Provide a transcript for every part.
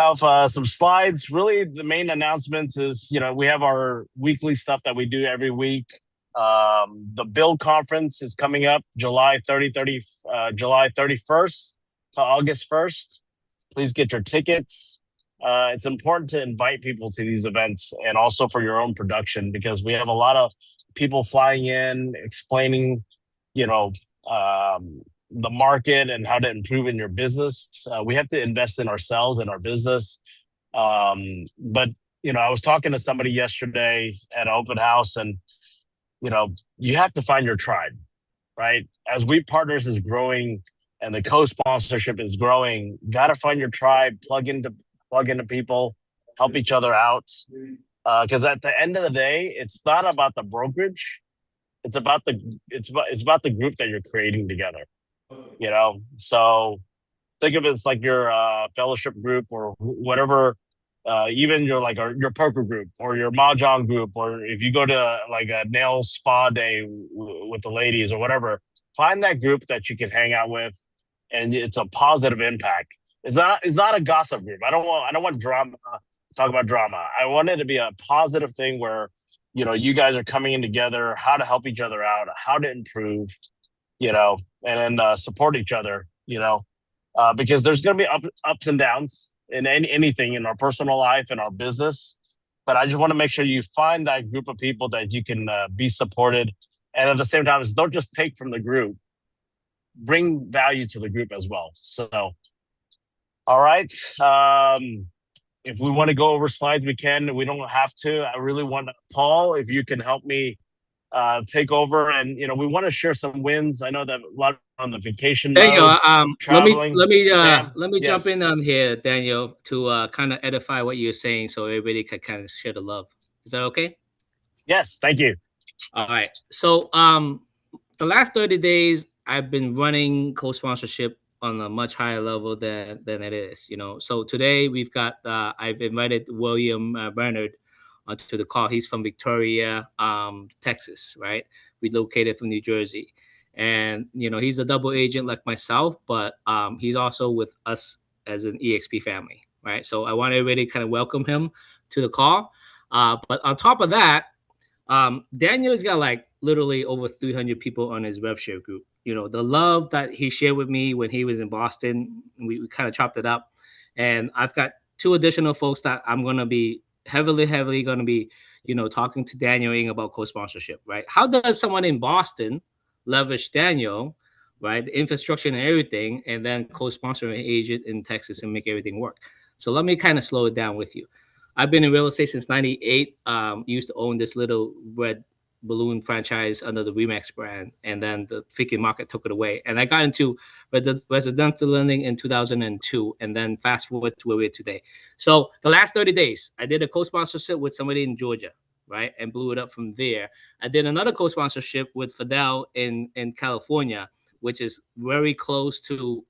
have some slides. Really, the main announcements is, we have our weekly stuff that we do every week. The Build Conference is coming up July 31st to August 1st. Please get your tickets. It's important to invite people to these events and also for your own production, because we have a lot of people flying in explaining, the market and how to improve in your business. We have to invest in ourselves and our business. But I was talking to somebody yesterday at an open house, and you have to find your tribe, right? As We Partners is growing and the co-sponsorship is growing, gotta find your tribe, plug into people, help each other out. Because at the end of the day, it's not about the brokerage. It's about the group that you're creating together. So think of it as like your fellowship group or whatever. Even your poker group or your mahjong group, or if you go to like a nail spa day with the ladies or whatever, find that group that you can hang out with, and it's a positive impact. It's not a gossip group. I don't want drama. Talk about drama. I want it to be a positive thing where you guys are coming in together, how to help each other out, how to improve, and then support each other. Because there's going to be ups and downs in anything in our personal life and our business. But I just want to make sure you find that group of people that you can be supported. And at the same time, don't just take from the group, bring value to the group as well. So, all right. If we want to go over slides, we can. We don't have to. I really want Paul, if you can help me take over, and we want to share some wins. I know that a lot on the vacation. There you go. Traveling. Let me Sam, jump yes. in on here, Daniel, to kind of edify what you're saying, so everybody can kind of share the love. Is that okay? Yes, thank you. All right. So the last 30 days, I've been running co-sponsorship on a much higher level than it is. So today we've got I've invited William Bernard onto the call. He's from Victoria, Texas, right? Relocated from New Jersey. And, he's a double agent like myself, but he's also with us as an EXP family, right? So I want everybody to kind of welcome him to the call. But on top of that, Daniel's got like literally over 300 people on his RevShare group. The love that he shared with me when he was in Boston, we kind of chopped it up. And I've got 2 additional folks that I'm going to be heavily going to be, talking to Daniel about co-sponsorship, right? How does someone in Boston leverage Daniel, right? The infrastructure and everything, and then co-sponsor an agent in Texas and make everything work. So let me kind of slow it down with you. I've been in real estate since 98. Used to own this little red balloon franchise under the Remax brand, and then the freaking market took it away. And I got into residential lending in 2002, and then fast forward to where we're today. So the last 30 days, I did a co-sponsorship with somebody in Georgia, right, and blew it up from there. I did another co-sponsorship with Fidel in California, which is very close to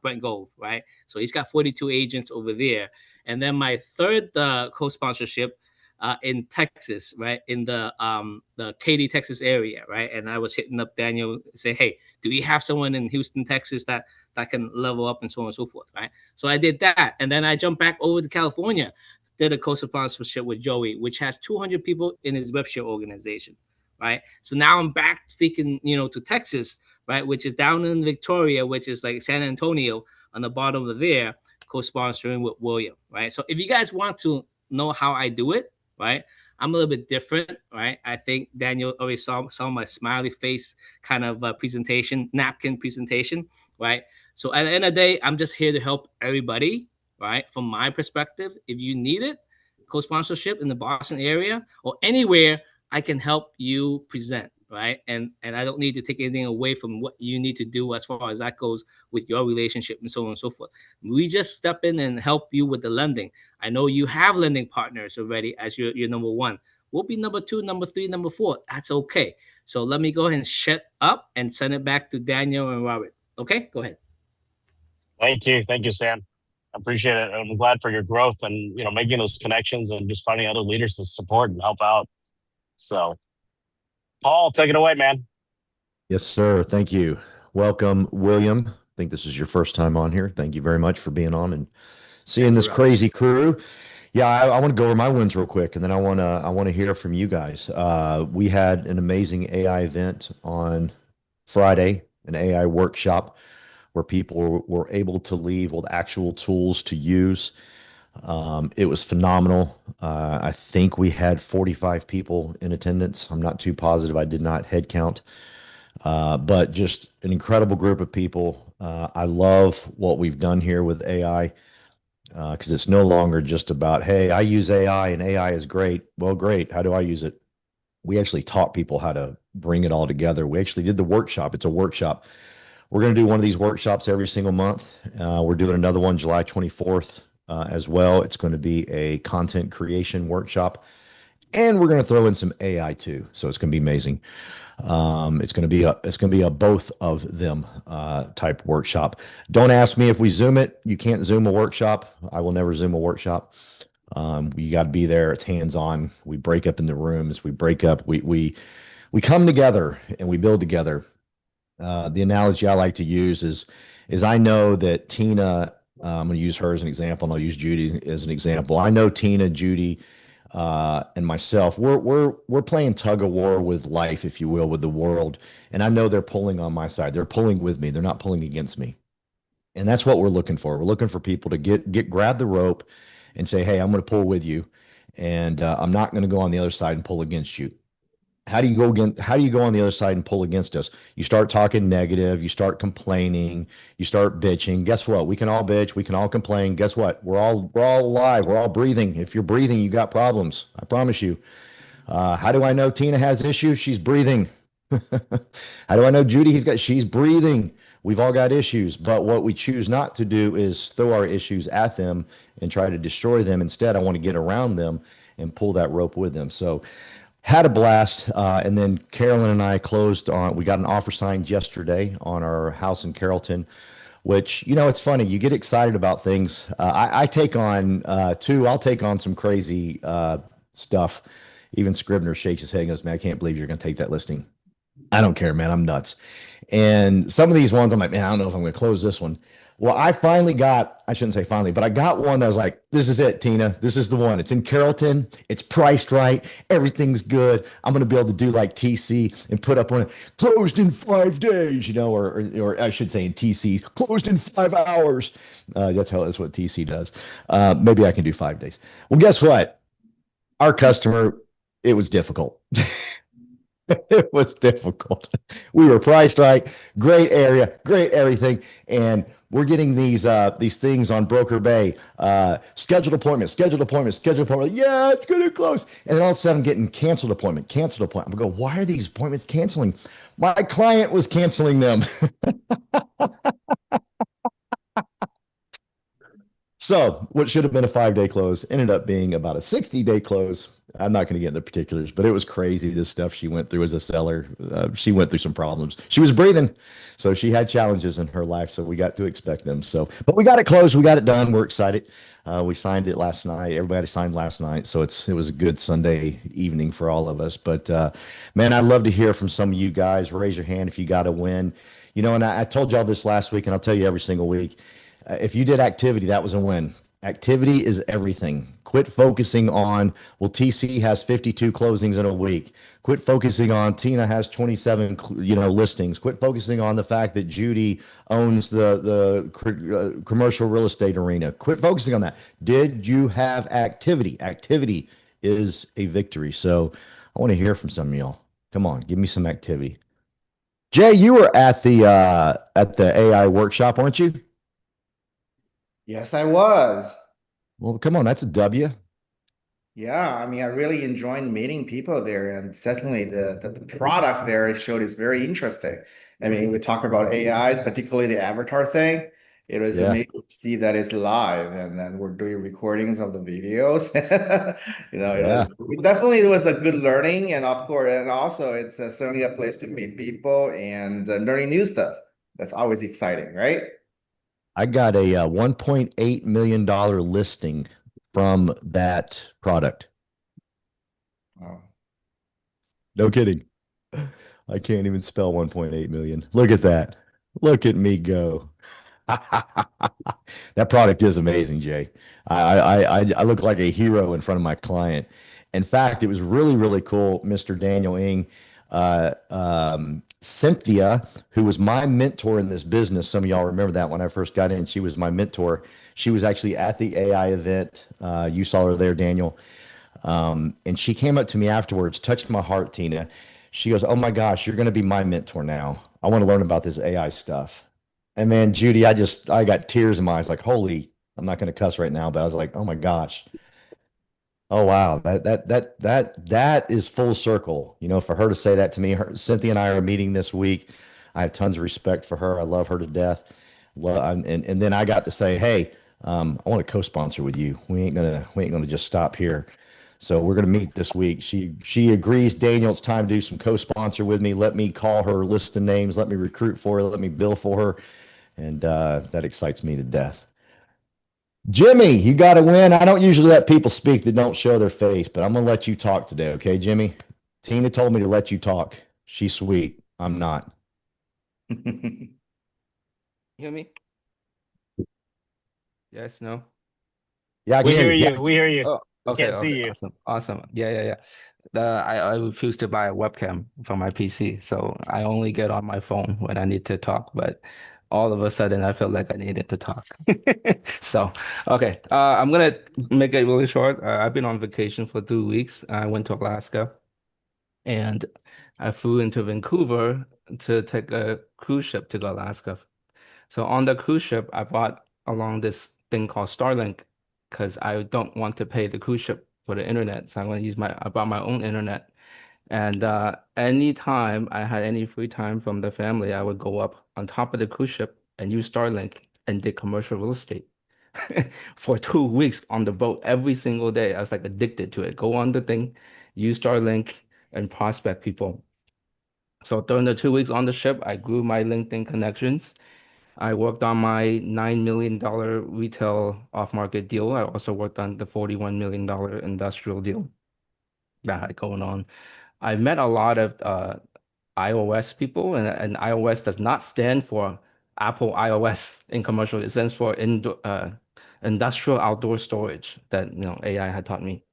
Brent Gove, right? So he's got 42 agents over there. And then my third co-sponsorship in Texas, right, in the Katy, Texas area, right? And I was hitting up Daniel, say, hey, do we have someone in Houston, Texas that can level up, and so on and so forth, right? So I did that, and then I jumped back over to California, did a co-sponsorship with Joey, which has 200 people in his RevShare organization, right? So now I'm back speaking, to Texas, right, which is down in Victoria, which is like San Antonio on the bottom of there, co-sponsoring with William, right? So if you guys want to know how I do it, right, I'm a little bit different, right? I think Daniel already saw my smiley face kind of presentation, napkin presentation, right? So at the end of the day, I'm just here to help everybody, right? From my perspective, if you need it, co-sponsorship in the Boston area or anywhere, I can help you present, right? And I don't need to take anything away from what you need to do as far as that goes with your relationship and so on and so forth. We just step in and help you with the lending. I know you have lending partners already as your number one. We'll be number 2, number 3, number 4. That's okay. So let me go ahead and shut up and send it back to Daniel and Robert. Okay, go ahead. Thank you, Sam. I appreciate it. I'm glad for your growth and making those connections and just finding other leaders to support and help out. So, Paul, take it away, man. Yes, sir. Thank you. Welcome, William. I think this is your first time on here. Thank you very much for being on and seeing this crazy crew. Yeah, I want to go over my wins real quick, and then I want to hear from you guys. We had an amazing AI event on Friday, an AI workshop where people were able to leave with actual tools to use. It was phenomenal. I think we had 45 people in attendance. I'm not too positive. I did not head count, but just an incredible group of people. I love what we've done here with AI because it's no longer just about, hey, I use AI and AI is great. Well, great. How do I use it? We actually taught people how to bring it all together. We actually did the workshop. It's a workshop. We're going to do one of these workshops every single month. We're doing another one July 24th as well. It's going to be a content creation workshop, and we're going to throw in some AI too. So it's going to be amazing. It's going to be a both of them type workshop. Don't ask me if we Zoom it. You can't Zoom a workshop. I will never Zoom a workshop. You got to be there. It's hands on. We break up in the rooms. We break up. We come together and we build together. The analogy I like to use is I know that Tina. I'm going to use her as an example, and I'll use Judy as an example. I know Tina, Judy, and myself. We're playing tug of war with life, if you will, with the world, and I know they're pulling on my side. They're pulling with me. They're not pulling against me, and that's what we're looking for. We're looking for people to grab the rope and say, "Hey, I'm going to pull with you, and I'm not going to go on the other side and pull against you." How do you go on the other side and pull against us? You start talking negative, you start complaining, you start bitching. Guess what? We can all bitch, we can all complain. Guess what? We're all alive, we're all breathing. If you're breathing, you got problems. I promise you. How do I know Tina has issues? She's breathing. How do I know Judy? She's breathing. We've all got issues, but what we choose not to do is throw our issues at them and try to destroy them. Instead, I want to get around them and pull that rope with them. So had a blast. And then Carolyn and I we got an offer signed yesterday on our house in Carrollton, which, it's funny. You get excited about things. I take on, I'll take on some crazy stuff. Even Scribner shakes his head and goes, man, I can't believe you're going to take that listing. I don't care, man. I'm nuts. And some of these ones, I'm like, man, I don't know if I'm going to close this one. Well, I shouldn't say finally, but I got one that was like, this is it, Tina. This is the one. It's in Carrollton. It's priced right. Everything's good. I'm going to be able to do like TC and put up on it, closed in 5 days, or I should say in TC, closed in 5 hours. That's what TC does. Maybe I can do 5 days. Well, guess what? Our customer, it was difficult. It was difficult. We were priced right, great area, great everything, and we're getting these things on Broker Bay. Scheduled appointment, scheduled appointment, scheduled appointment. Yeah, it's gonna close. And then all of a sudden I'm getting canceled appointment, canceled appointment. I go, why are these appointments canceling? My client was canceling them. So what should have been a 5 day close ended up being about a 60-day close. I'm not going to get into particulars, but it was crazy. This stuff she went through as a seller. She went through some problems. She was breathing, so she had challenges in her life. So we got to expect them. So, but we got it closed. We got it done. We're excited. We signed it last night. Everybody signed last night, so it was a good Sunday evening for all of us. But man, I'd love to hear from some of you guys. Raise your hand if you got a win. And I told y'all this last week, and I'll tell you every single week. If you did activity, that was a win. Activity is everything. Quit focusing on, well, TC has 52 closings in a week. Quit focusing on Tina has 27, listings. Quit focusing on the fact that Judy owns the commercial real estate arena. Quit focusing on that. Did you have activity? Activity is a victory. So I want to hear from some of y'all. Come on, give me some activity. Jay, you were at the AI workshop, weren't you? Yes, I was. Well, come on, that's a W. Yeah, I mean, I really enjoyed meeting people there, and certainly the product there showed is very interesting. I mean, we talk about AI, particularly the avatar thing. It was Yeah, amazing to see that it's live, and then we're doing recordings of the videos. yeah. It was a good learning, and of course, and also it's certainly a place to meet people and learning new stuff. That's always exciting, right? I got a $1.8 million listing from that product. Wow. No kidding. I can't even spell 1.8 million. Look at that. Look at me go. That product is amazing, Jay. I look like a hero in front of my client. In fact, it was really, really cool, Mr. Daniel Ng. Cynthia, who was my mentor in this business, some of y'all remember that when I first got in, she was my mentor. She was actually at the AI event. You saw her there, Daniel. And she came up to me afterwards, touched my heart, Tina. She goes, "Oh my gosh, you're going to be my mentor now. I want to learn about this AI stuff." And man, Judy, I got tears in my eyes, like, holy, I'm not going to cuss right now, but I was like, oh my gosh. Oh wow, that is full circle. You know, for her to say that to me, Cynthia and I are meeting this week. I have tons of respect for her. I love her to death. And then I got to say, hey, I want to co-sponsor with you. We ain't gonna just stop here. So we're gonna meet this week. She agrees, Daniel, it's time to do some co-sponsor with me. Let me call her list of names. Let me recruit for her. Let me bill for her, and that excites me to death. Jimmy, you got to win. I don't usually let people speak that don't show their face, but I'm going to let you talk today. Okay, Jimmy? Tina told me to let you talk. She's sweet. I'm not. Hear me? Yes, no? Yeah, I can We hear hear you. Yeah. you. We hear you. Oh, We okay, can't see okay, you. awesome, awesome. Yeah. I refuse to buy a webcam for my PC, so I only get on my phone when I need to talk, but all of a sudden I feel like I needed to talk. So, okay, I'm gonna make it really short. I've been on vacation for 2 weeks. I went to Alaska and I flew into Vancouver to take a cruise ship to go Alaska. So on the cruise ship, I brought along this thing called Starlink because I don't want to pay the cruise ship for the internet. So I'm going to I brought my own internet. And anytime I had any free time from the family, I would go up on top of the cruise ship and use Starlink and did commercial real estate for 2 weeks on the boat every single day. I was like addicted to it. Go on the thing, use Starlink and prospect people. So during the 2 weeks on the ship, I grew my LinkedIn connections. I worked on my $9 million retail off-market deal. I also worked on the $41 million industrial deal that I had going on. I met a lot of iOS people, and iOS does not stand for Apple iOS in commercial. It stands for industrial outdoor storage that AI had taught me.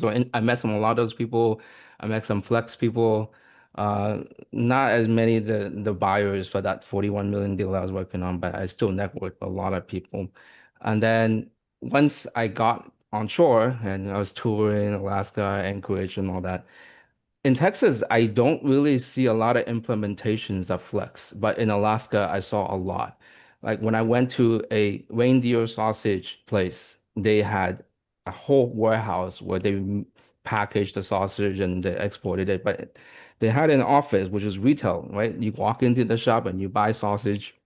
So I met a lot of those people. I met some Flex people. Uh, Not as many the buyers for that 41 million deal I was working on, but I still networked a lot of people. And then once I got on shore and I was touring Alaska, Anchorage, and all that, in Texas, I don't really see a lot of implementations of Flex, but in Alaska, I saw a lot. Like when I went to a reindeer sausage place, they had a whole warehouse where they packaged the sausage and they exported it. But they had an office, which is retail, right? You walk into the shop and you buy sausage.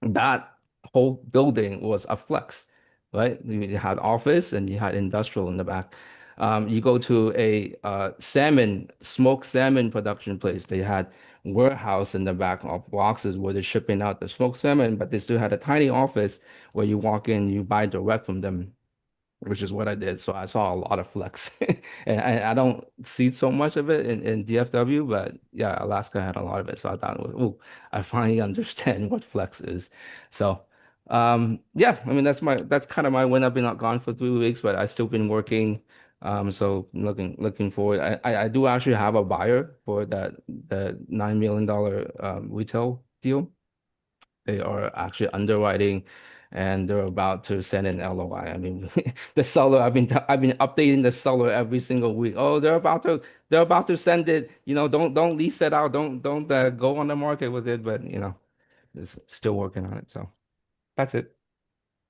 That whole building was a flex, right? You had office and you had industrial in the back. You go to a smoked salmon production place. They had warehouse in the back of boxes where they're shipping out the smoked salmon, but they still had a tiny office where you walk in, you buy direct from them, which is what I did. So I saw a lot of flex, and I don't see so much of it in DFW, but yeah, Alaska had a lot of it. So I thought, oh, I finally understand what flex is. So, yeah, I mean that's kind of my win. I've been not gone for 3 weeks, but I still been working. So looking forward. I do actually have a buyer for the $9 million retail deal. They are actually underwriting and they're about to send an LOI. I mean, the seller, I've been updating the seller every single week. Oh, they're about to send it. Don't lease it out. Don't go on the market with it. But it's still working on it. So that's it.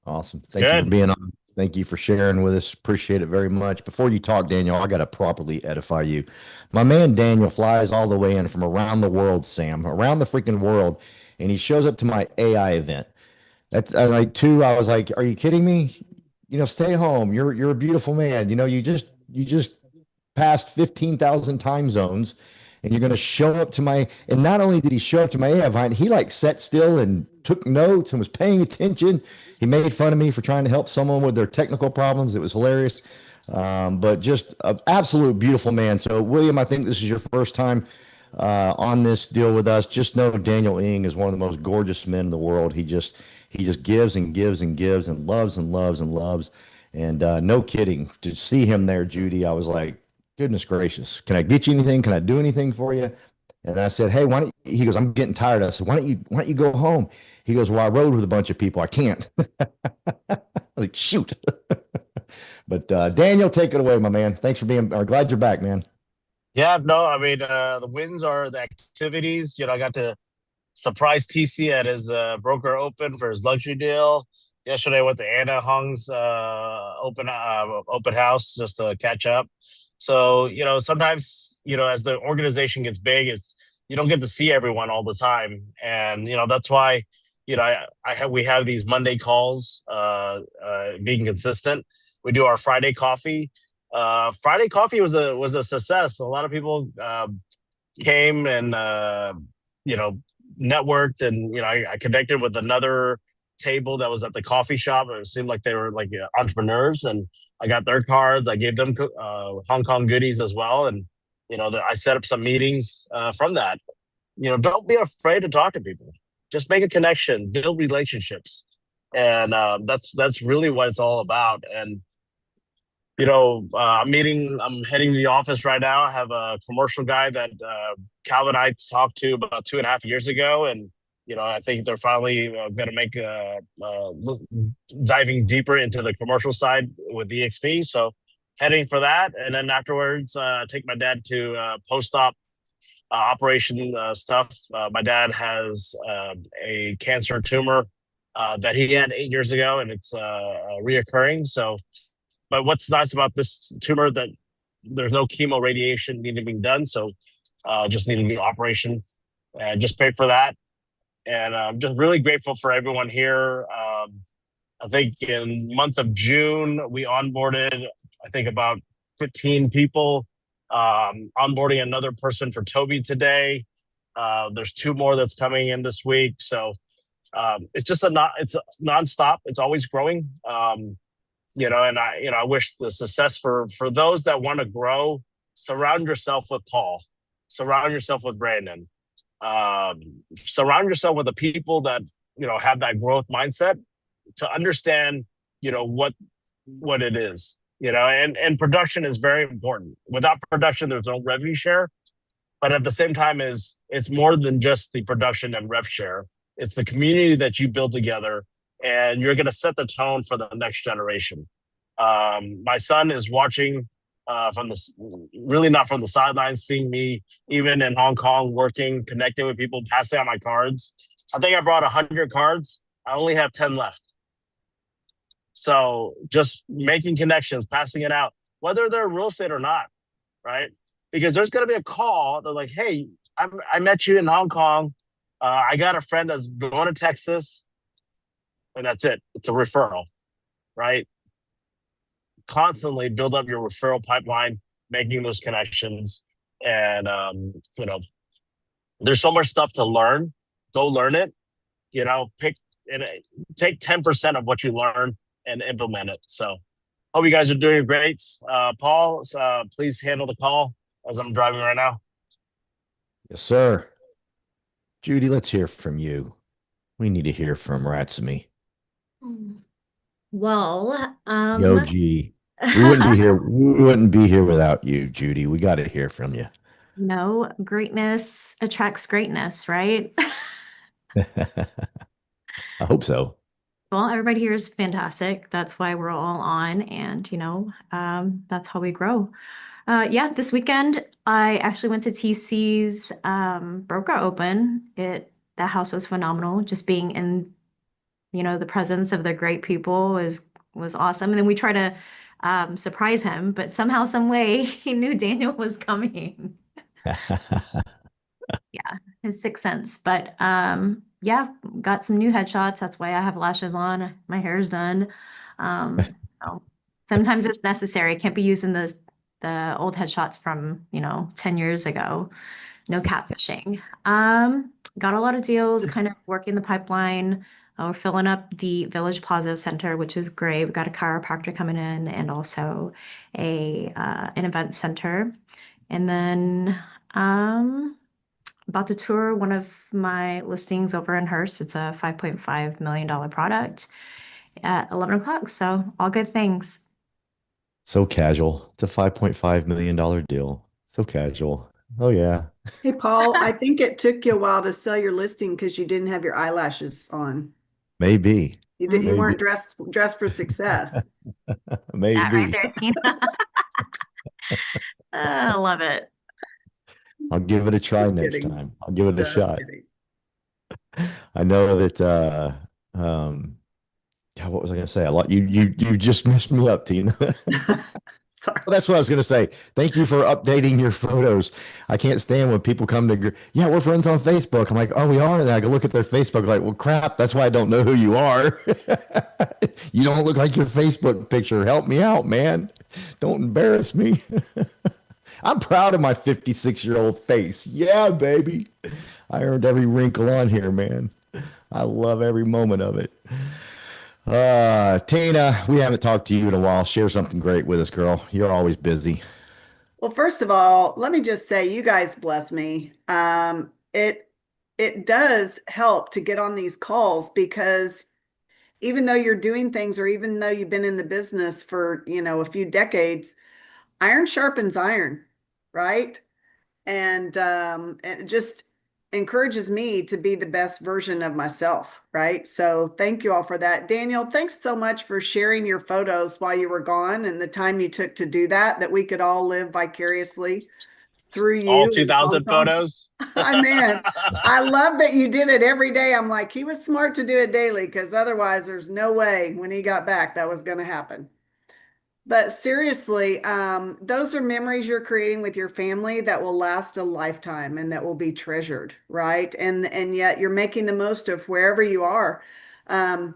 Awesome. It's Thank you for good. being on. Thank you for sharing with us. Appreciate it very much. Before you talk, Daniel, I got to properly edify you. My man Daniel flies all the way in from around the world, Sam, around the freaking world, and he shows up to my AI event. That's like two. I was like, "Are you kidding me? Stay home. You're a beautiful man. You just passed 15,000 time zones, and you're going to show up to my." And not only did he show up to my AI event, he like sat still and took notes and was paying attention. He made fun of me for trying to help someone with their technical problems. It was hilarious, but just an absolute beautiful man. So, William, I think this is your first time on this deal with us, just know Daniel Ng is one of the most gorgeous men in the world. He just gives and gives and gives and loves and loves and loves. And no kidding, to see him there, Judy, I was like, goodness gracious, can I get you anything? Can I do anything for you? And I said, hey, why don't you, he goes, I'm getting tired. I said, why don't you go home? He goes, well, I rode with a bunch of people. I can't. Like, shoot. But Daniel, take it away, my man. Thanks for being, or glad you're back, man. Yeah, no, I mean, the wins are the activities. I got to surprise TC at his broker open for his luxury deal. Yesterday I went to Anna Hung's open house just to catch up. So, sometimes, as the organization gets big, it's you don't get to see everyone all the time. And, that's why, we have these Monday calls, being consistent. We do our Friday coffee. Friday coffee was a success. A lot of people came and you know networked, and I connected with another table that was at the coffee shop. It seemed like they were like entrepreneurs, and I got their cards. I gave them Hong Kong goodies as well, and I set up some meetings from that. Don't be afraid to talk to people. Just make a connection, build relationships, and that's really what it's all about. And I'm heading to the office right now. I have a commercial guy that Cal and I talked to about 2.5 years ago. And, I think they're finally going to make diving deeper into the commercial side with EXP. So heading for that. And then afterwards, take my dad to post-op operation stuff. My dad has a cancer tumor that he had 8 years ago, and it's reoccurring. But what's nice about this tumor that there's no chemo radiation needing to be done. So just need a new operation and just paid for that. And I'm just really grateful for everyone here. I think in month of June, we onboarded, I think about 15 people, onboarding another person for Toby today. There's 2 more that's coming in this week. So it's just it's nonstop. It's always growing. And I wish the success for those that want to grow. Surround yourself with Paul, surround yourself with Brandon, surround yourself with the people that have that growth mindset to understand what it is. And production is very important. Without production, there's no revenue share. But at the same time, it's more than just the production and rev share. It's the community that you build together, and you're going to set the tone for the next generation. My son is watching really not from the sidelines, seeing me even in Hong Kong, working, connecting with people, passing out my cards. I think I brought 100 cards. I only have 10 left. So just making connections, passing it out, whether they're real estate or not, right? Because there's going to be a call. They're like, hey, I met you in Hong Kong. I got a friend that's going to Texas. And that's it. It's a referral, right? Constantly build up your referral pipeline, making those connections. And, there's so much stuff to learn. Go learn it, pick and take 10% of what you learn and implement it. So hope you guys are doing great. Paul, please handle the call as I'm driving right now. Yes, sir. Judy, let's hear from you. We need to hear from Ratsumi. Well, Yo, G. We wouldn't be here. We wouldn't be here without you, Judy. We got to hear from you. Greatness attracts greatness, right? I hope so. Well, everybody here is fantastic. That's why we're all on, and that's how we grow. Yeah, this weekend I actually went to TC's broker open. That house was phenomenal. Just being in, the presence of the great people was awesome. And then we try to surprise him, but somehow, some way, he knew Daniel was coming. Yeah, his sixth sense. But yeah, got some new headshots. That's why I have lashes on. My hair's done. So sometimes it's necessary. Can't be using the old headshots from 10 years ago. No catfishing. Got a lot of deals, kind of working the pipeline. We're filling up the Village Plaza Center, which is great. We've got a chiropractor coming in, and also an event center. And then about to tour one of my listings over in Hearst. It's a $5.5 million product at 11 o'clock. So all good things. So casual. It's a $5.5 million deal. So casual. Oh yeah. Hey, Paul, I think it took you a while to sell your listing because you didn't have your eyelashes on. Maybe. You Maybe. weren't dressed for success. That right Maybe. there, Tina. I love it. I'll give it a try Just next kidding. time. I'll give it a Just shot. kidding. I know that God, what was I gonna say? A lot you just messed me up, Tina. Sorry. Well, that's what I was going to say. Thank you for updating your photos. I can't stand when people come to, yeah, we're friends on Facebook. I'm like, oh, we are. And I go look at their Facebook, like, well, crap, that's why I don't know who you are. You don't look like your Facebook picture. Help me out, man. Don't embarrass me. I'm proud of my 56-year-old face. Yeah, baby. I earned every wrinkle on here, man. I love every moment of it. Tina, we haven't talked to you in a while. Share something great with us, girl. You're always busy. Well, first of all, let me just say, you guys bless me. It does help to get on these calls because even though you're doing things, or even though you've been in the business for, a few decades, iron sharpens iron, right? And it just encourages me to be the best version of myself, right? So thank you all for that. Daniel, thanks so much for sharing your photos while you were gone and the time you took to do that we could all live vicariously through you. All 2,000 photos. Man, I love that you did it every day. I'm like, he was smart to do it daily because otherwise there's no way when he got back that was going to happen. But seriously, those are memories you're creating with your family that will last a lifetime and that will be treasured, right? And yet you're making the most of wherever you are. I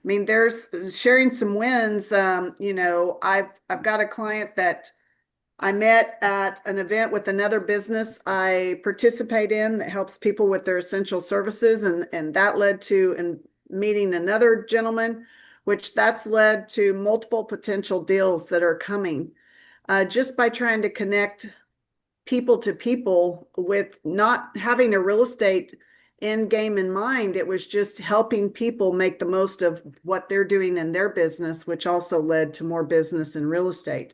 mean, there's sharing some wins. I've got a client that I met at an event with another business I participate in that helps people with their essential services, and that led to meeting another gentleman, which that's led to multiple potential deals that are coming just by trying to connect people to people with not having a real estate end game in mind. It was just helping people make the most of what they're doing in their business, which also led to more business in real estate.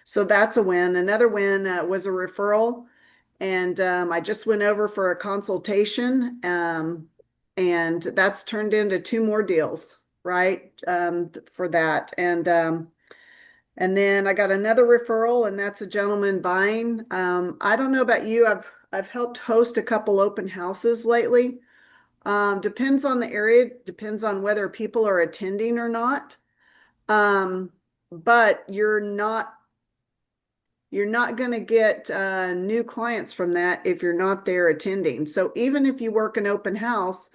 So that's a win. Another win was a referral. And I just went over for a consultation, and that's turned into 2 more deals, right, for that. And then I got another referral, and that's a gentleman buying. I don't know about you. I've helped host a couple open houses lately. Depends on the area, depends on whether people are attending or not. But you're not going to get new clients from that if you're not there attending. So even if you work an open house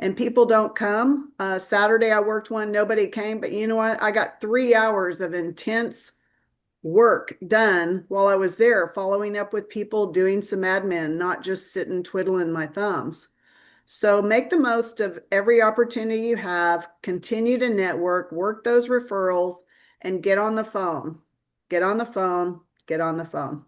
and people don't come, Saturday I worked one, nobody came, but you know what? I got 3 hours of intense work done while I was there, following up with people, doing some admin, not just sitting twiddling my thumbs. So make the most of every opportunity you have, continue to network, work those referrals, and get on the phone. Get on the phone. Get on the phone.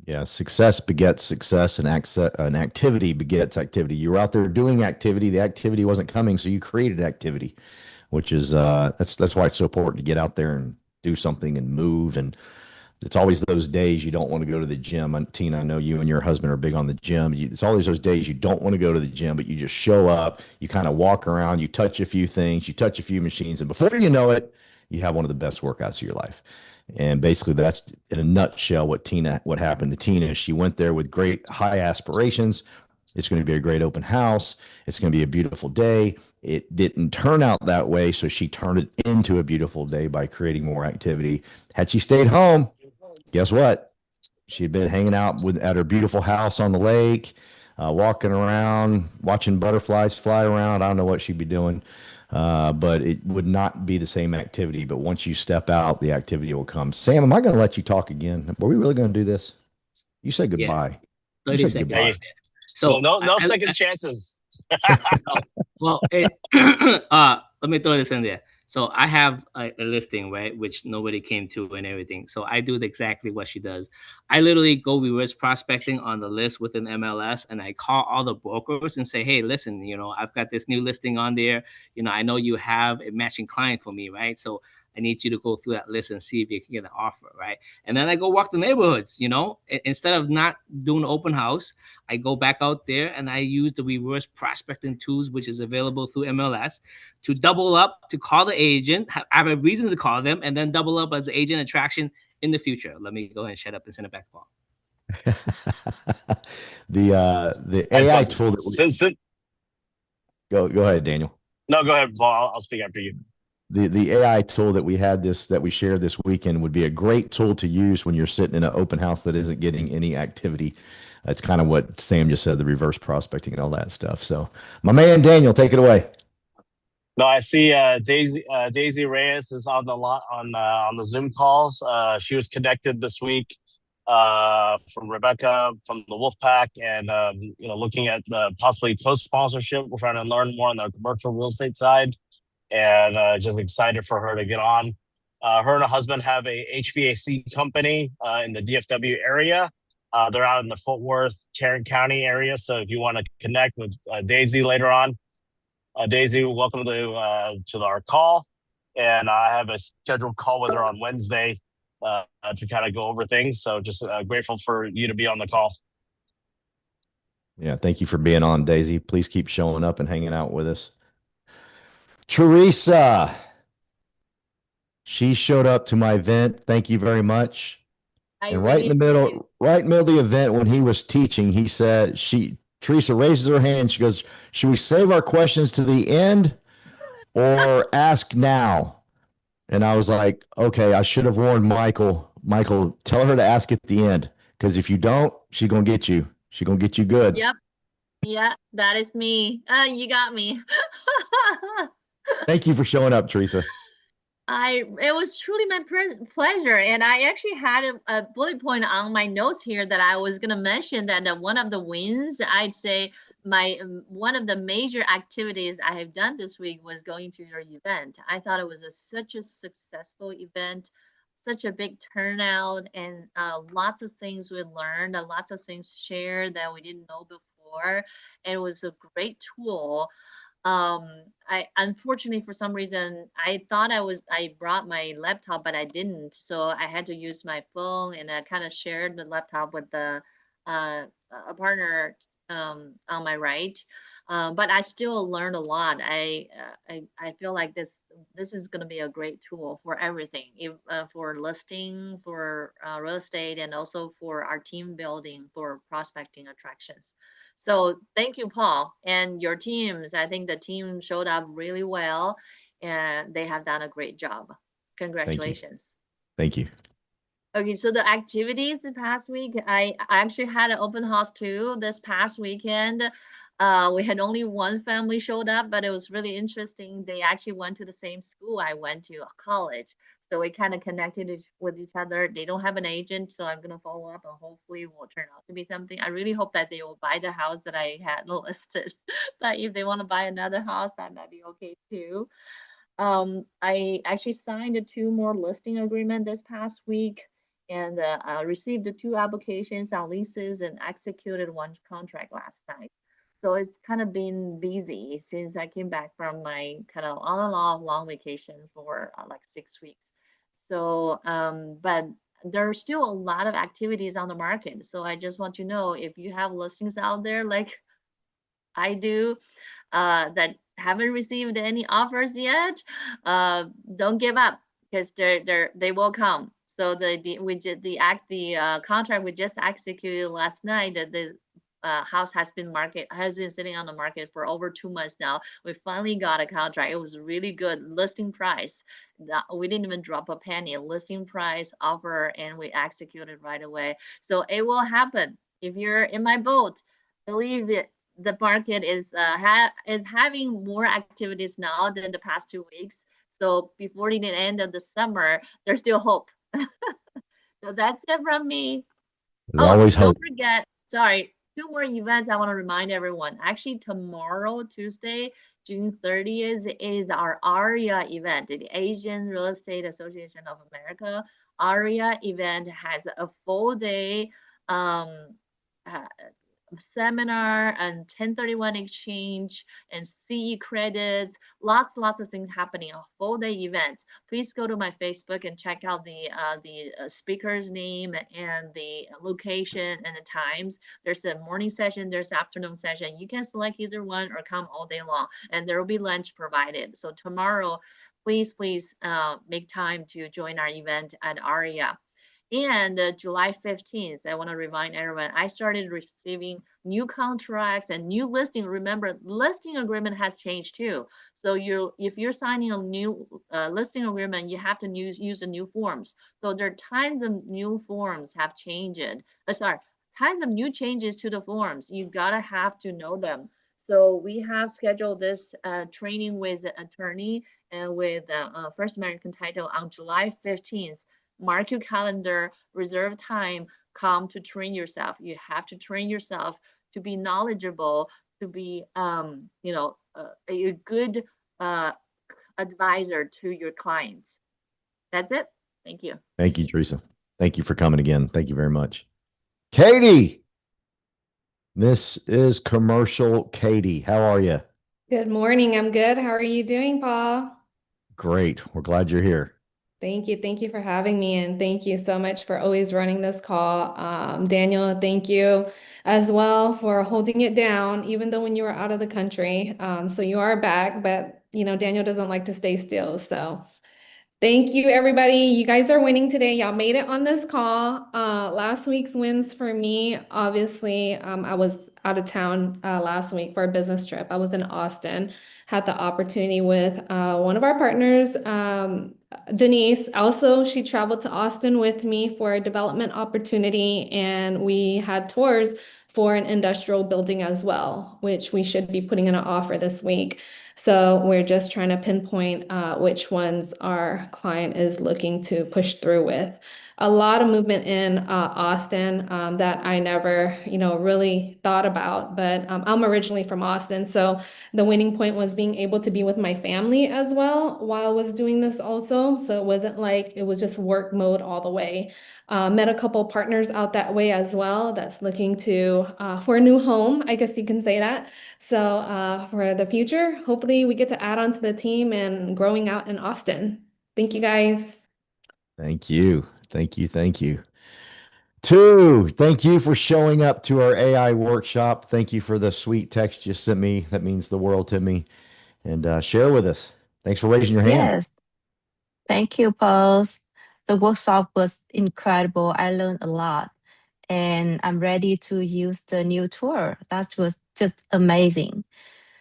Yeah, success begets success, and activity begets activity. You were out there doing activity. The activity wasn't coming, so you created activity, which is that's why it's so important to get out there and do something and move. And it's always those days you don't want to go to the gym. And Tina, I know you and your husband are big on the gym. It's always those days you don't want to go to the gym, but you just show up, you kind of walk around, you touch a few things, you touch a few machines, and before you know it, you have one of the best workouts of your life. And basically that's in a nutshell what happened to Tina. She went there with great high aspirations. It's going to be a great open house. It's going to be a beautiful day. It didn't turn out that way, so she turned it into a beautiful day by creating more activity. Had she stayed home, guess what? She had been hanging out at her beautiful house on the lake, walking around, watching butterflies fly around. I don't know what she'd be doing, but it would not be the same activity. But once you step out, the activity will come. Sam, am I going to let you talk again? Were we really going to do this? You said goodbye. Yes. 30 seconds. Goodbye. So no second chances. Well, let me throw this in there. So I have a listing, right, which nobody came to and everything. So I do exactly what she does. I literally go reverse prospecting on the list within MLS, and I call all the brokers and say, hey, listen, I've got this new listing on there. I know you have a matching client for me, right? So I need you to go through that list and see if you can get an offer, right? And then I go walk the neighborhoods, instead of not doing open house, I go back out there and I use the reverse prospecting tools, which is available through MLS, to double up, to call the agent, have a reason to call them, and then double up as agent attraction in the future. Let me go ahead and shut up and send it back to Paul. The And AI so, tool that go ahead, Daniel. No, go ahead, Paul. I'll speak after you. The AI tool that we shared this weekend would be a great tool to use when you're sitting in an open house that isn't getting any activity. That's kind of what Sam just said, the reverse prospecting and all that stuff. So my man Daniel, take it away. No, I see Daisy Reyes is on on the Zoom calls. She was connected this week from Rebecca from the Wolf Pack, and looking at possibly co-sponsorship. We're trying to learn more on the commercial real estate side, and just excited for her to get on. Her and her husband have a HVAC company in the DFW area. They're out in the Fort Worth, Tarrant County area. So if you want to connect with Daisy later on, Daisy, welcome to our call. And I have a scheduled call with her on Wednesday to kind of go over things. So just grateful for you to be on the call. Yeah, thank you for being on, Daisy. Please keep showing up and hanging out with us. Teresa, she showed up to my event. Thank you very much. And right in the middle of the event when he was teaching, he said, Teresa raises her hand. She goes, should we save our questions to the end or ask now? And I was like, okay, I should have warned Michael. Michael, tell her to ask at the end, because if you don't, she's going to get you. She's going to get you good. Yep. Yeah, that is me. You got me. Thank you for showing up, Teresa. It was truly my pleasure, and I actually had a bullet point on my notes here that I was gonna mention that one of the wins, I'd say one of the major activities I have done this week was going to your event. I thought it was such a successful event, such a big turnout, and lots of things we learned, lots of things shared that we didn't know before. And it was a great tool. I unfortunately, for some reason, I thought I brought my laptop, but I didn't. So I had to use my phone, and I kind of shared the laptop with a partner on my right. But I still learned a lot. I feel like this is going to be a great tool for everything, for listing, for real estate, and also for our team building, for prospecting attractions. So thank you, Paul, and your teams. I think the team showed up really well, and they have done a great job. Congratulations. Thank you. Okay, so the activities the past week, I actually had an open house too this past weekend. We had only one family showed up, but it was really interesting. They actually went to the same school I went to, college. So we kind of connected with each other. They don't have an agent, so I'm gonna follow up and hopefully it will turn out to be something. I really hope that they will buy the house that I had listed. But if they want to buy another house, that might be okay too. I actually signed 2 more listing agreement this past week, and received 2 applications on leases and executed 1 contract last night. So it's kind of been busy since I came back from my kind of on and off long vacation for like 6 weeks. So, but there are still a lot of activities on the market. So I just want to know if you have listings out there like I do, that haven't received any offers yet, don't give up because they will come. So the contract we just executed last night, that the house has been sitting on the market for over 2 months now. We finally got a contract. It was really good listing price. We didn't even drop a penny. Listing price offer, and we executed right away. So it will happen. If you're in my boat, believe it, the market is having more activities now than the past 2 weeks. So before the end of the summer, there's still hope. So that's it from me. There's always hope. Don't forget. Sorry, two more events I want to remind everyone. Actually, tomorrow, Tuesday, June 30th, is our ARIA event, the Asian Real Estate Association of America. ARIA event has a full day um, uh, seminar and 1031 exchange and CE credits, lots of things happening, a whole day event. Please go to my Facebook and check out the speaker's name and the location and the times. There's a morning session, there's afternoon session. You can select either one or come all day long, and there will be lunch provided. So tomorrow, please make time to join our event at ARIA. And July 15th, I want to remind everyone, I started receiving new contracts and new listing. Remember, listing agreement has changed too. So if you're signing a new listing agreement, you have to use the new forms. So there are tons of new forms have changed. Tons of new changes to the forms. You gotta have to know them. So we have scheduled this training with the attorney and with First American Title on July 15th. Mark your calendar, reserve time, come to train yourself. You have to train yourself to be knowledgeable, to be, a good advisor to your clients. That's it. Thank you. Thank you, Teresa. Thank you for coming again. Thank you very much. Katie, this is Commercial Katie. How are you? Good morning. I'm good. How are you doing, Paul? Great. We're glad you're here. Thank you. Thank you for having me. And thank you so much for always running this call. Daniel, thank you as well for holding it down, even though when you were out of the country. So you are back, but Daniel doesn't like to stay still. So thank you, everybody. You guys are winning today. Y'all made it on this call. Last week's wins for me, obviously, I was out of town last week for a business trip. I was in Austin, had the opportunity with one of our partners, Denise. Also, she traveled to Austin with me for a development opportunity, and we had tours for an industrial building as well, which we should be putting in an offer this week. So we're just trying to pinpoint which ones our client is looking to push through with. A lot of movement in Austin that I never, really thought about, but I'm originally from Austin. So the winning point was being able to be with my family as well while I was doing this also. So it wasn't like it was just work mode all the way. Met a couple partners out that way as well that's looking to for a new home, I guess you can say that. So for the future, hopefully we get to add on to the team and growing out in Austin. Thank you, guys. Thank you. Thank you. Thank you. Two, thank you for showing up to our AI workshop. Thank you for the sweet text you sent me. That means the world to me. And share with us. Thanks for raising your hand. Yes, thank you, Paul. The workshop was incredible. I learned a lot, and I'm ready to use the new tool. That was just amazing.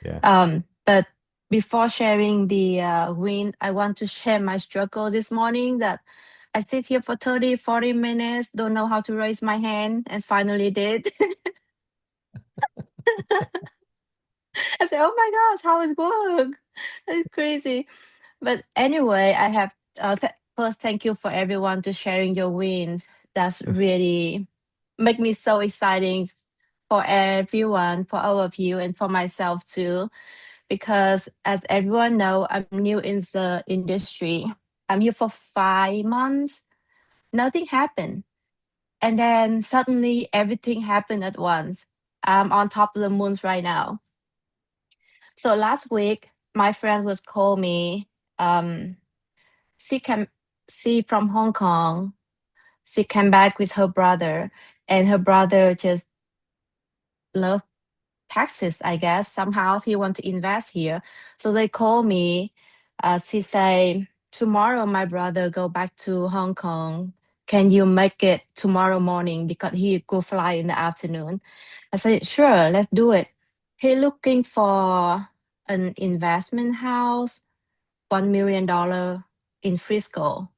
Yeah. But before sharing the win, I want to share my struggle this morning that I sit here for 30, 40 minutes, don't know how to raise my hand, and finally did. I said, oh my gosh, how it work? It's crazy. But anyway, I have first thank you for everyone to sharing your wins. That's really make me so exciting for everyone, for all of you, and for myself too. Because as everyone know, I'm new in the industry. I'm here for 5 months. Nothing happened. And then suddenly everything happened at once. I'm on top of the moon right now. So last week, my friend was call me. She from Hong Kong. She came back with her brother, and her brother just loved Texas, I guess. Somehow he want to invest here. So they call me. She say, tomorrow my brother go back to Hong Kong. Can you make it tomorrow morning? Because he go fly in the afternoon. I said, sure, let's do it. He looking for an investment house, $1 million in Frisco,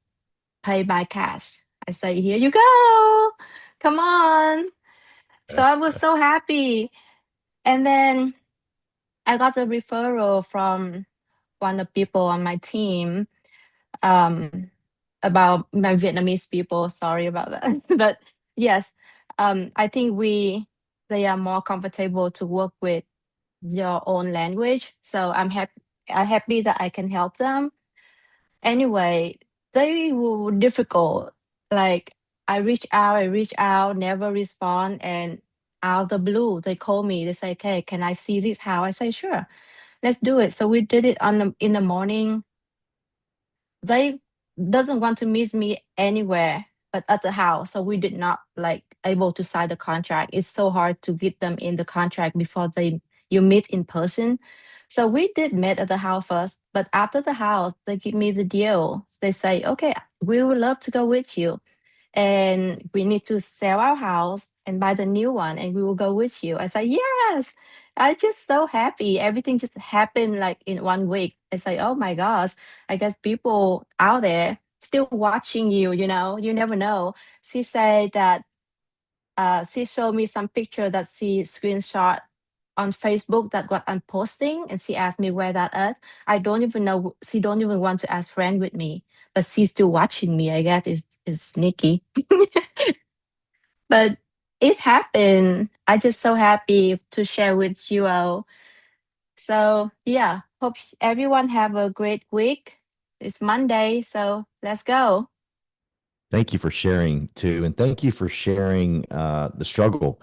pay by cash. I say, here you go. Come on. So I was so happy. And then I got a referral from one of the people on my team about my Vietnamese people. Sorry about that. But yes, I think we they are more comfortable to work with your own language. So I'm happy that I can help them. Anyway, they were difficult. Like I reach out, never respond, and out of the blue, they call me. They say, "Okay, can I see this house?" I say, "Sure, let's do it." So we did it in the morning. They doesn't want to meet me anywhere but at the house, so we did not like able to sign the contract. It's so hard to get them in the contract before they you meet in person. So we did meet at the house first, but after the house they give me the deal. They say, "Okay, we would love to go with you, and we need to sell our house and buy the new one, and we will go with you." I say, "Yes." I just so happy. Everything just happened like in 1 week. I say, "Oh my gosh, I guess people out there still watching you, you never know." She said that she showed me some picture that she screenshot on Facebook that got I'm posting, and she asked me where that is. I don't even know. She don't even want to ask friend with me, but she's still watching me. I guess is sneaky, but it happened. I just so happy to share with you all. So yeah, hope everyone have a great week. It's Monday, so let's go. Thank you for sharing too, and thank you for sharing the struggle.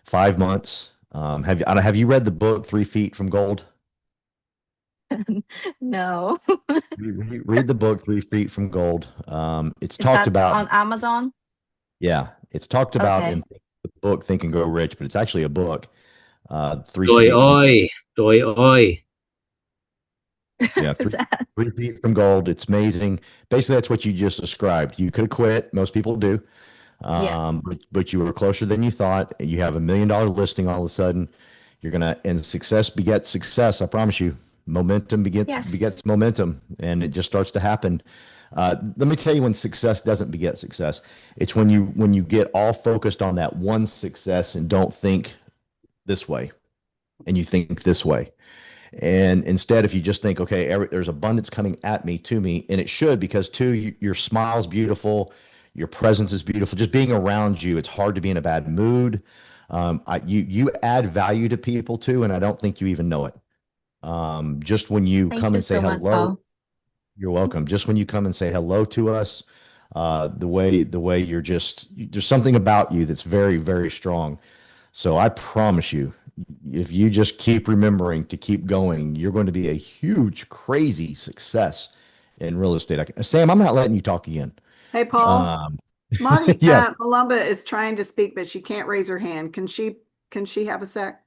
5 months. Have you read the book 3 Feet from Gold? No. Read the book 3 Feet from Gold. It's Is talked that about. on Amazon? Yeah, it's talked about in Okay. the book Think and Grow Rich, but it's actually a book. 3 Trời Feet from ơi, trời ơi. Yeah, Is three, that 3 feet from gold. It's amazing. Basically, that's what you just described. You could have quit. Most people do. yeah. But you were closer than you thought. You have $1 million listing all of a sudden. And success begets success. I promise you. Momentum Yes. begets momentum, and it just starts to happen. Let me tell you when success doesn't beget success. It's when you get all focused on that one success and don't think this way, and you think this way. And instead, if you just think, okay, there's abundance coming at me, to me, and it should, because too, your smile's beautiful, your presence is beautiful. Just being around you, it's hard to be in a bad mood. You add value to people too, and I don't think you even know it. Just when you Thank come you and say so much, hello, Paul. you're welcome. Just when you come and say hello to us, the way there's something about you that's very, very strong. So I promise you, if you just keep remembering to keep going, you're going to be a huge, crazy success in real estate. Sam, I'm not letting you talk again. Hey, Paul. Um, Marty, yes. Malumba is trying to speak, but she can't raise her hand. Can she have a sec?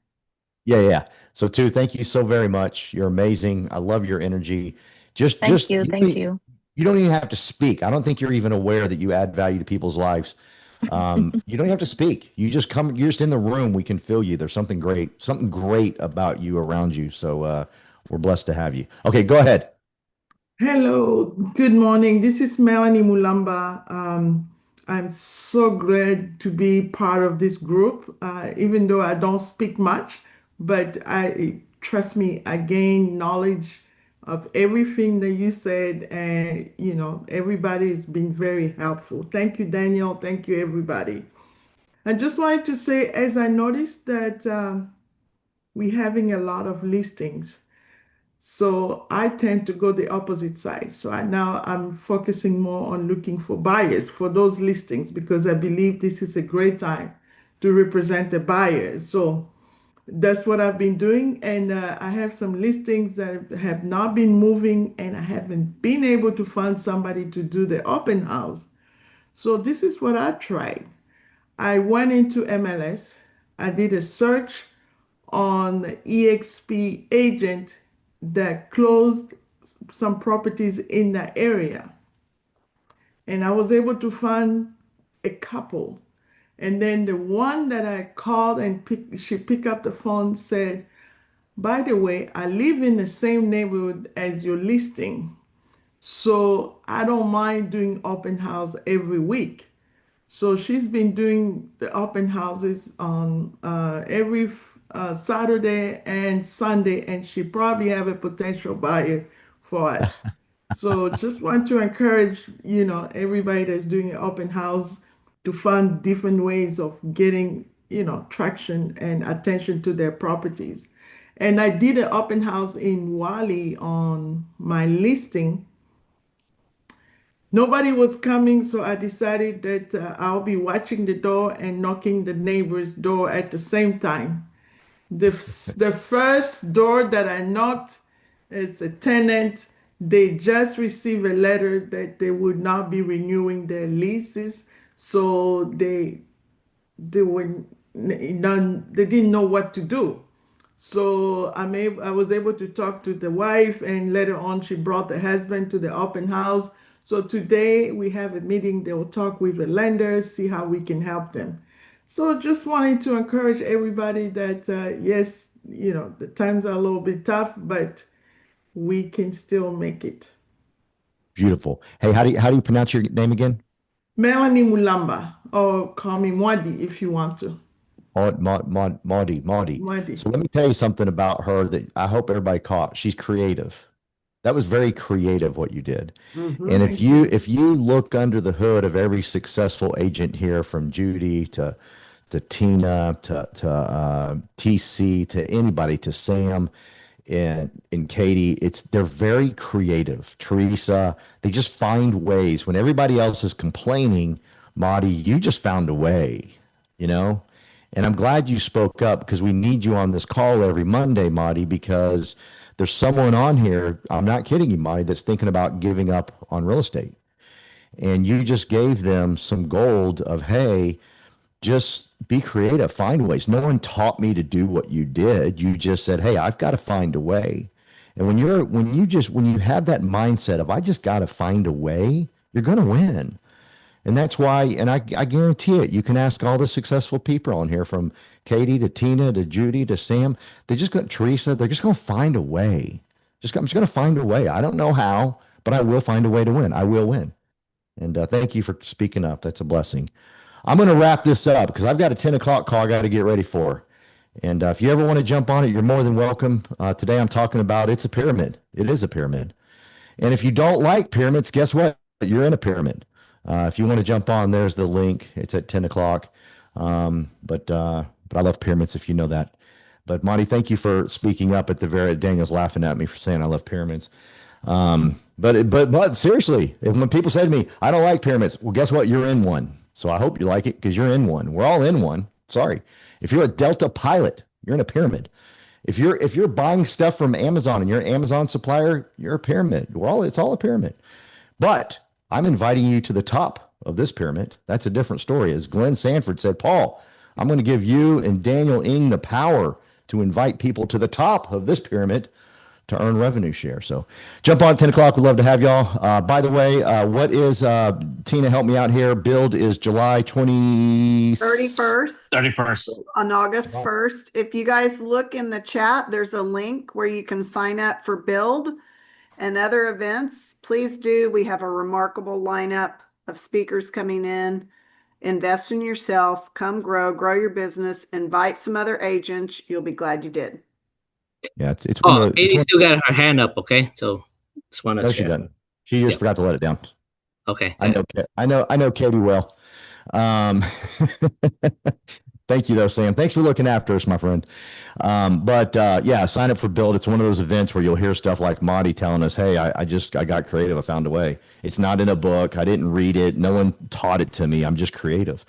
Yeah, yeah. So too, thank you so very much. You're amazing. I love your energy. Just, Thank just you. you, Thank you. you don't even have to speak. I don't think you're even aware that you add value to people's lives. You don't have to speak. You just come. You're just in the room. We can feel you. There's something great about you around you. So we're blessed to have you. Okay, go ahead. Hello, good morning. This is Melanie Mulamba. I'm so glad to be part of this group, even though I don't speak much, but trust me, I gain knowledge of everything that you said, and everybody has been very helpful. Thank you, Daniel. Thank you, everybody. I just wanted to say, as I noticed that we're having a lot of listings. So I tend to go the opposite side. So now I'm focusing more on looking for buyers for those listings because I believe this is a great time to represent a buyer. So that's what I've been doing. And I have some listings that have not been moving, and I haven't been able to find somebody to do the open house. So this is what I tried. I went into MLS. I did a search on EXP agent that closed some properties in that area. And I was able to find a couple. And then the one that I called and she picked up the phone said, by the way, I live in the same neighborhood as your listing. So I don't mind doing open house every week. So she's been doing the open houses on every Saturday and Sunday, and she probably have a potential buyer for us. So just want to encourage, everybody that's doing an open house to find different ways of getting, traction and attention to their properties. And I did an open house in Wally on my listing. Nobody was coming, so I decided that I'll be watching the door and knocking the neighbor's door at the same time. The first door that I knocked is a tenant. They just received a letter that they would not be renewing their leases, so they were none. They didn't know what to do. So I was able to talk to the wife, and later on, she brought the husband to the open house. So today we have a meeting. They will talk with the lenders, see how we can help them. So just wanting to encourage everybody that yes, the times are a little bit tough, but we can still make it. Beautiful. Hey, how do you pronounce your name again? Melanie Mulamba, or call me Mwadi if you want to. Maudie. Mwadi. So let me tell you something about her that I hope everybody caught. She's creative. That was very creative what you did. And if you look under the hood of every successful agent here, from Judy to Tina to TC to anybody, to Sam and Katie, they're very creative. Teresa, they just find ways when everybody else is complaining. Marty, you just found a way, you know? And I'm glad you spoke up, because we need you on this call every Monday, Marty, because there's someone on here, I'm not kidding you, Marty, that's thinking about giving up on real estate. And you just gave them some gold of, hey, just be creative, find ways. No one taught me to do what you did. You just said, hey, I've got to find a way. And when you have that mindset of, I just got to find a way, you're going to win. And that's why, and I guarantee it, you can ask all the successful people on here, from Katie to Tina to Judy to Sam. They just got Teresa. They're just going to find a way. I'm just going to find a way. I don't know how, but I will find a way to win. I will win. And thank you for speaking up. That's a blessing. I'm going to wrap this up because I've got a 10 o'clock call I got to get ready for. And if you ever want to jump on it, you're more than welcome. Today I'm talking about, it's a pyramid. It is a pyramid. And if you don't like pyramids, guess what? You're in a pyramid. If you want to jump on, there's the link. It's at 10 o'clock. But I love pyramids, if you know that. But Monty, thank you for speaking up at the very, Daniel's laughing at me for saying I love pyramids. But seriously, when people say to me, I don't like pyramids, well, guess what? You're in one. So I hope you like it, because you're in one. We're all in one. Sorry. If you're a Delta pilot, you're in a pyramid. If you're buying stuff from Amazon and you're an Amazon supplier, you're a pyramid. It's all a pyramid. But I'm inviting you to the top of this pyramid. That's a different story. As Glenn Sanford said, Paul, I'm going to give you and Daniel Ng the power to invite people to the top of this pyramid to earn revenue share. So jump on 10 o'clock. We'd love to have y'all. By the way, what is, Tina, help me out here. Build is July 31st. 31st. On August 1st. If you guys look in the chat, there's a link where you can sign up for Build and other events. Please do. We have a remarkable lineup of speakers coming in. Invest in yourself, come grow your business, invite some other agents. You'll be glad you did. Yeah, it's Oh, one of the. Katie still got her hand up. Okay, so just want to. No, she doesn't. She just forgot to let it down. Okay. I know Katie well. Thank you though, Sam. Thanks for looking after us, my friend. Yeah, sign up for Build. It's one of those events where you'll hear stuff like Monty telling us, hey, I got creative. I found a way. It's not in a book. I didn't read it. No one taught it to me. I'm just creative.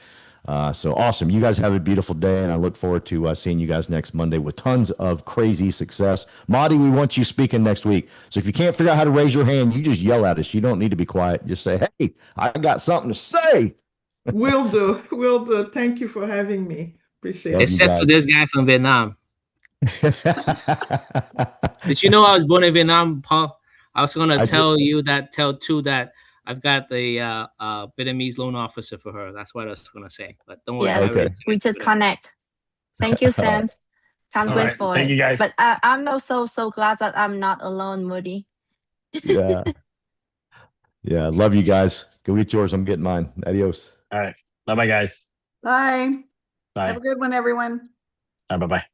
So awesome. You guys have a beautiful day, and I look forward to seeing you guys next Monday with tons of crazy success. Monty, we want you speaking next week. So if you can't figure out how to raise your hand, you just yell at us. You don't need to be quiet. Just say, hey, I got something to say. Will do. Will do. Thank you for having me. Appreciate it. Except for this guy from Vietnam. Did you know I was born in Vietnam, Paul? I was going to tell too that I've got the Vietnamese loan officer for her. That's what I was going to say. But don't worry. Yes, we just connect. Thank you, Sam. Can't wait for Thank it. you, guys. But I'm also so glad that I'm not alone, Moody. Yeah. Yeah. Love you guys. Go get yours. I'm getting mine. Adios. All right. Bye-bye, guys. Bye. Bye. Have a good one, everyone. Bye-bye.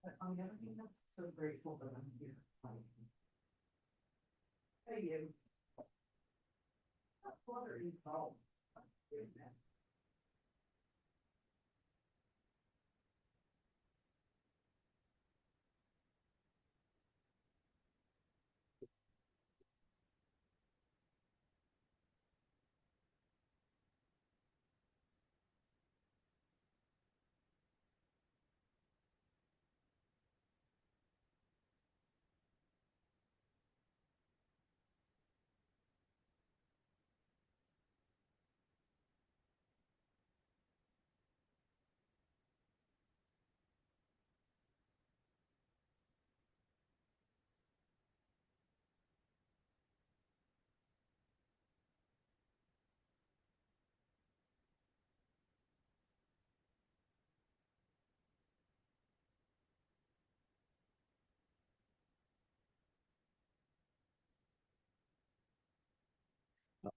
But on the other hand, I'm so grateful that I'm here. Hey, you. What are you called?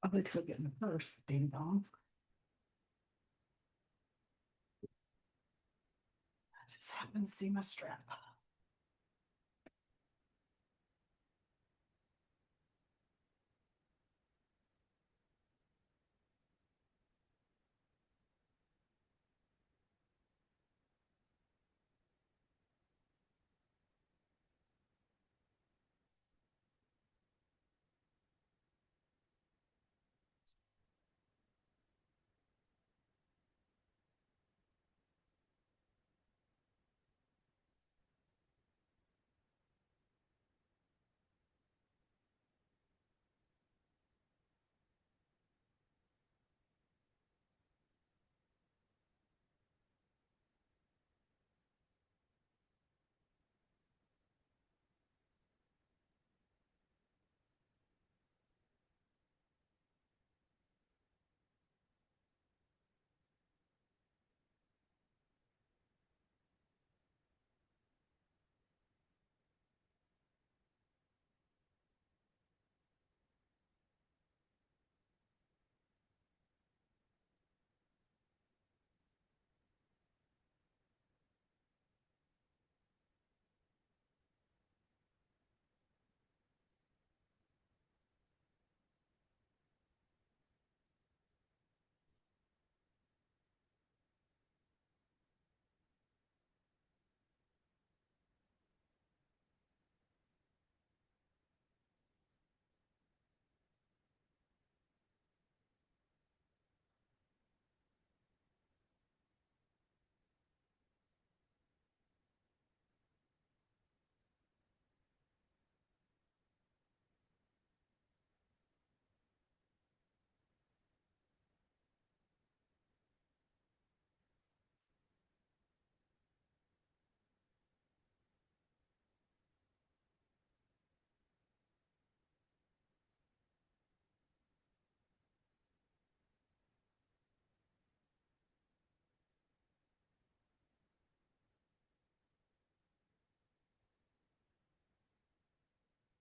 I'm gonna go get my purse, ding dong. I just happened to see my strap.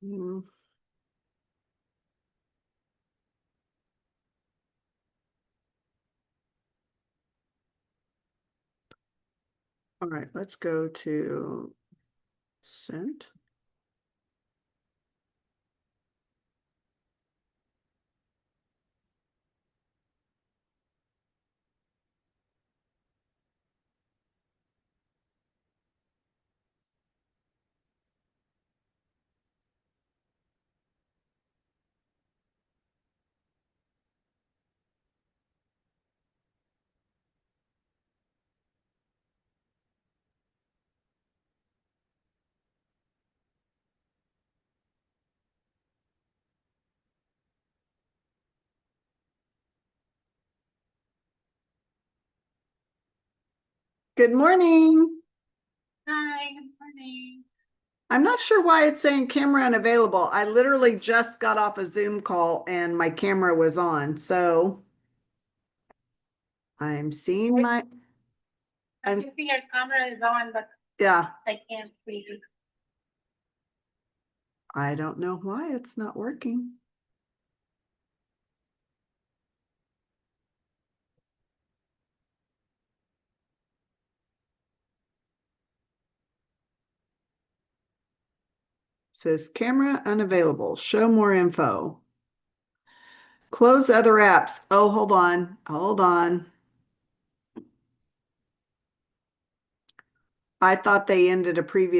Mm. All right, let's go to sent. Good morning. Hi, good morning. I'm not sure why it's saying camera unavailable. I literally just got off a Zoom call and my camera was on, so I'm seeing my, I can see your camera is on, but yeah, I can't see you. I don't know why it's not working. Says camera unavailable. Show more info. Close other apps. Oh, hold on. Hold on. I thought they ended a previous